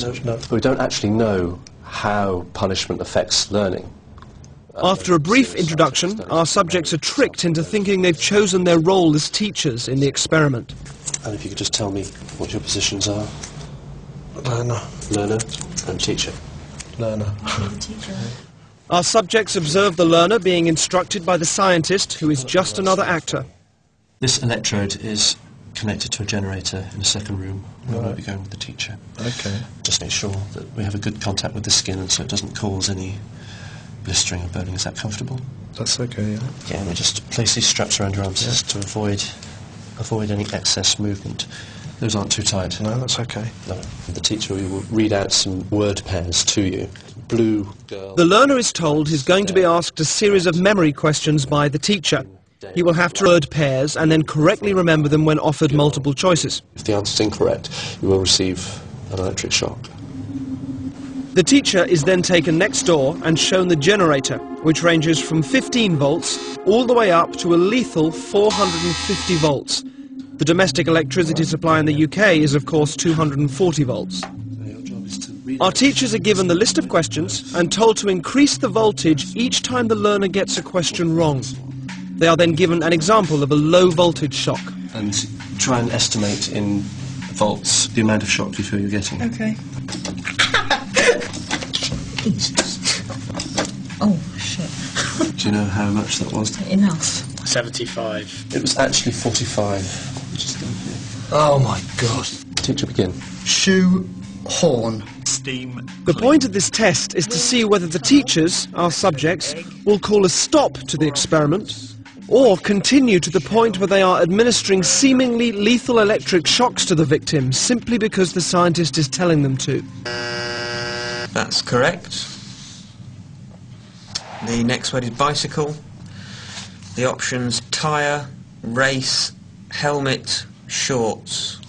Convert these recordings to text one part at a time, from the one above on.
No. We don't actually know how punishment affects learning. After a brief introduction, our subjects are tricked into thinking they've chosen their role as teachers in the experiment. And if you could just tell me what your positions are. Learner. Learner and teacher. Learner. Our subjects observe the learner being instructed by the scientist, who is just another actor. This electrode is connected to a generator in a second room. We'll be going with the teacher. Okay. Just make sure that we have a good contact with the skin and so it doesn't cause any blistering or burning. Is that comfortable? That's okay, yeah. Yeah, and we just place these straps around your arms just to avoid any excess movement. Those aren't too tight. No, that's okay. No. The teacher will read out some word pairs to you. Blue girl. The learner is told he's going to be asked a series of memory questions by the teacher. He will have to word pairs and then correctly remember them when offered multiple choices. If the answer is incorrect, you will receive an electric shock. The teacher is then taken next door and shown the generator, which ranges from 15 volts all the way up to a lethal 450 volts. The domestic electricity supply in the UK is, of course, 240 volts. Our teachers are given the list of questions and told to increase the voltage each time the learner gets a question wrong. They are then given an example of a low voltage shock. And try and estimate in volts the amount of shock you feel you're getting. Okay. Oh, shit. Do you know how much that was? Enough. 75. It was actually 45. Which is Oh my God. Teacher, begin. Shoe horn. Steam. The point of this test is to see whether the teachers, our subjects, will call a stop to the experiment or continue to the point where they are administering seemingly lethal electric shocks to the victim simply because the scientist is telling them to. That's correct. The next word is bicycle. The options: tyre, race, helmet, shorts.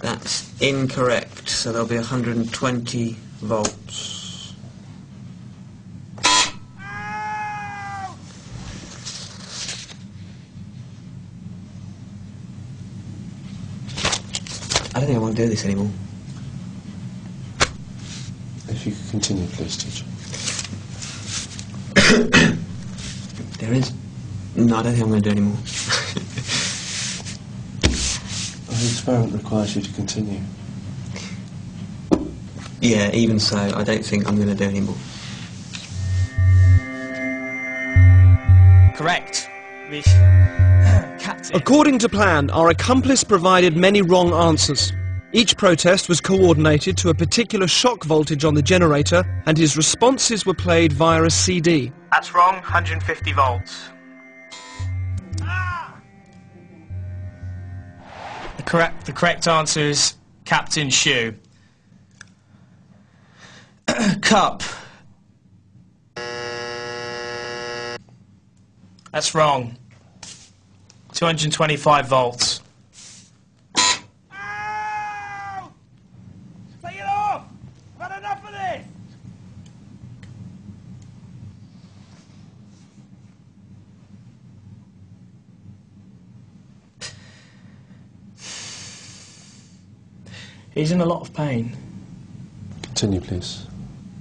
That's incorrect, so there'll be 120 volts. I don't think I want to do this anymore. If you could continue, please, teacher. There is... No, I don't think I'm going to do anymore. The experiment requires you to continue. Yeah, even so, I don't think I'm going to do anymore. Correct. Captain. According to plan, our accomplice provided many wrong answers. Each protest was coordinated to a particular shock voltage on the generator, and his responses were played via a CD. That's wrong. 150 volts. The correct answer is Captain Shoe. Cup. That's wrong. 225 volts. Ow! Take it off! I've had enough of this! He's in a lot of pain, Continue, please.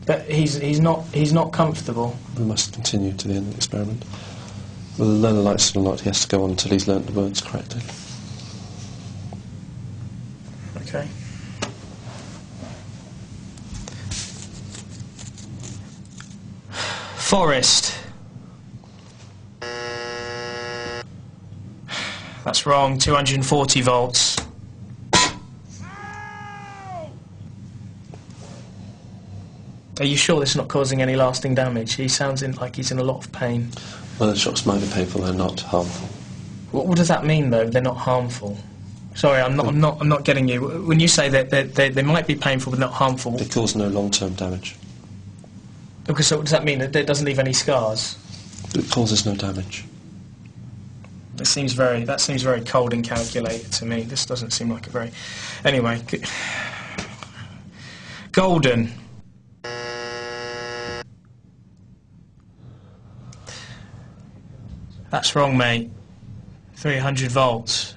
but he's not comfortable. We must continue to the end of the experiment. Whether the learner likes it or not, he has to go on until he's learnt the words correctly. Okay. Forest. That's wrong. 240 volts. Are you sure this is not causing any lasting damage? He sounds like he's in a lot of pain. Well, the shocks might be painful, they're not harmful. What does that mean, though? They're not harmful. Sorry, I'm not getting you. When you say that they might be painful but not harmful, They cause no long-term damage. because so what does that mean? That it doesn't leave any scars? It causes no damage. That seems very cold and calculated to me. This doesn't seem like a very... Anyway, golden. That's wrong, mate. 300 volts.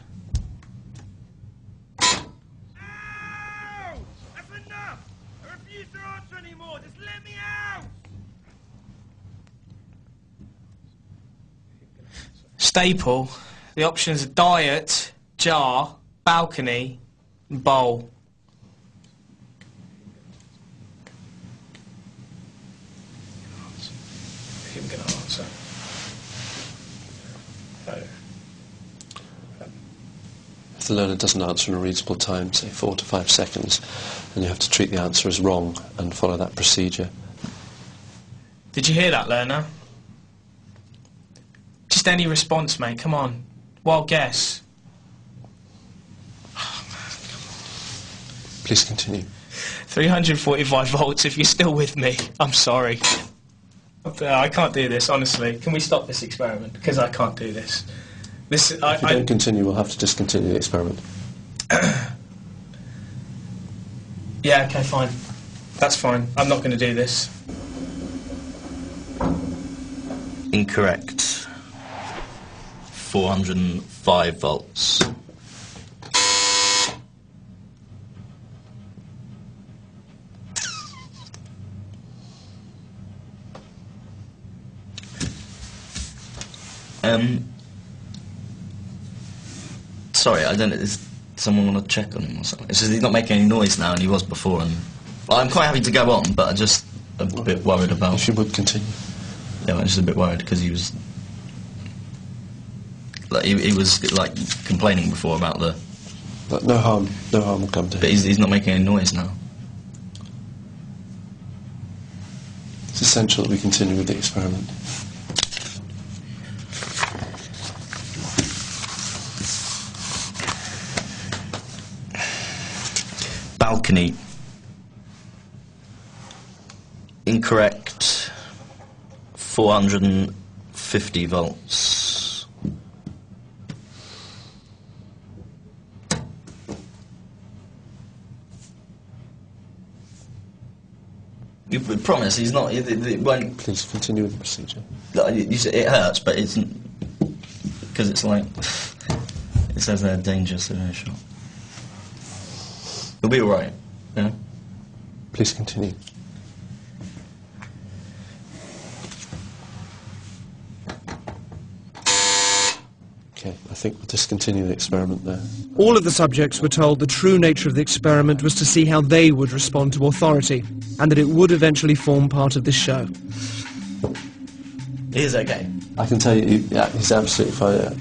anymore. Just let me out. Staple. The options are diet, jar, balcony, and bowl. Him gonna answer. If the learner doesn't answer in a reasonable time, say 4 to 5 seconds, then you have to treat the answer as wrong and follow that procedure. Did you hear that, learner? Just any response, mate. Come on. Wild guess. Please continue. 345 volts. If you're still with me, I'm sorry. I can't do this, honestly. Can we stop this experiment? Because I can't do this. If you don't continue, we'll have to discontinue the experiment. Yeah, okay, fine. That's fine. I'm not going to do this. Incorrect. 405 volts. Sorry, I don't know, is someone want to check on him or something? It's just he's not making any noise now and he was before, and well, I'm quite happy to go on, but I'm just a bit worried about... If you would continue. Yeah, I'm just a bit worried because he was... Like, he was, like, complaining before about the... But no harm will come to him. But he's not making any noise now. It's essential that we continue with the experiment. Balcony. Incorrect. 450 volts. You promise he's not... It won't... Please continue with the procedure. You say it hurts, but it's... Because it's like... It says they're dangerous severe shot. You'll be alright, yeah? Please continue. Okay, I think we'll discontinue the experiment there. All of the subjects were told the true nature of the experiment was to see how they would respond to authority, and that it would eventually form part of this show. He is okay. I can tell you, yeah, he's absolutely fine.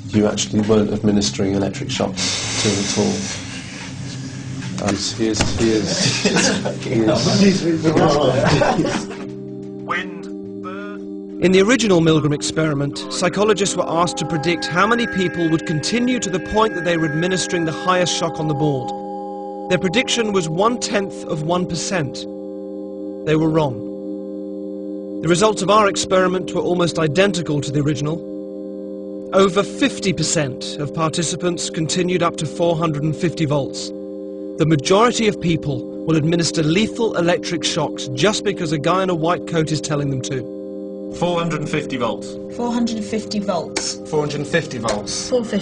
You actually weren't administering electric shocks to him at all. He is. In the original Milgram experiment, psychologists were asked to predict how many people would continue to the point that they were administering the highest shock on the board. Their prediction was 0.1%. They were wrong. The results of our experiment were almost identical to the original. Over 50% of participants continued up to 450 volts. The majority of people will administer lethal electric shocks just because a guy in a white coat is telling them to. 450 volts. 450 volts. 450 volts. 450.